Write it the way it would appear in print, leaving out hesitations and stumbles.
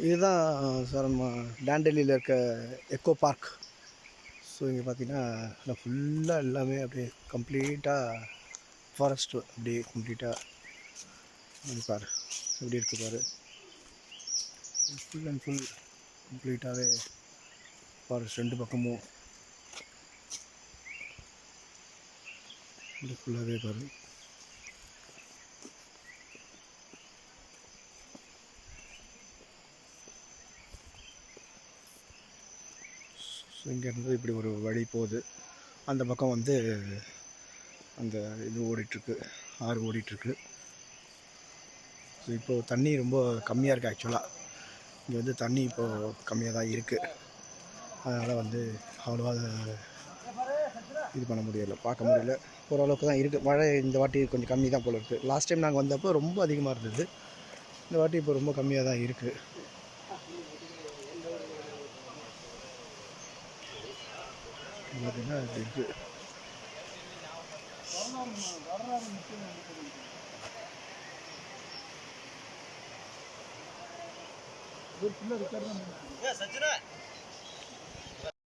இதுதான் சார் நம்ம டாண்டலியில் இருக்க எக்கோ பார்க். ஸோ இங்கே பார்த்தீங்கன்னா ஃபுல்லாக எல்லாமே அப்படியே கம்ப்ளீட்டாக ஃபாரஸ்ட்டு அப்படியே கம்ப்ளீட்டாக பாரு எப்படி இருக்குது பாரு. ஃபுல் அண்ட் ஃபுல் கம்ப்ளீட்டாகவே ஃபாரஸ்ட் ரெண்டு பக்கமும் இது ஃபுல்லாகவே பாரு. ஸோ இங்கேருந்து இப்படி ஒரு வழி போகுது. அந்த பக்கம் வந்து அந்த இது ஓடிட்டுருக்கு, ஆறு ஓடிட்டுருக்கு. ஸோ இப்போது தண்ணி ரொம்ப கம்மியாக இருக்குது. ஆக்சுவலாக இங்கே வந்து தண்ணி இப்போது கம்மியாக தான் இருக்குது. அதனால் வந்து அவ்வளோவா இது பண்ண முடியலை, பார்க்க முடியல. ஓரளவுக்கு தான் இருக்குது. மழை இந்த வாட்டி கொஞ்சம் கம்மி தான் போல் இருக்குது. லாஸ்ட் டைம் நாங்கள் வந்தப்போ ரொம்ப அதிகமாக இருந்தது. இந்த வாட்டி இப்போ ரொம்ப கம்மியாக தான் இருக்குது. பார்த்தீங்கன்னா இப்படி இருக்குது. சச்சினா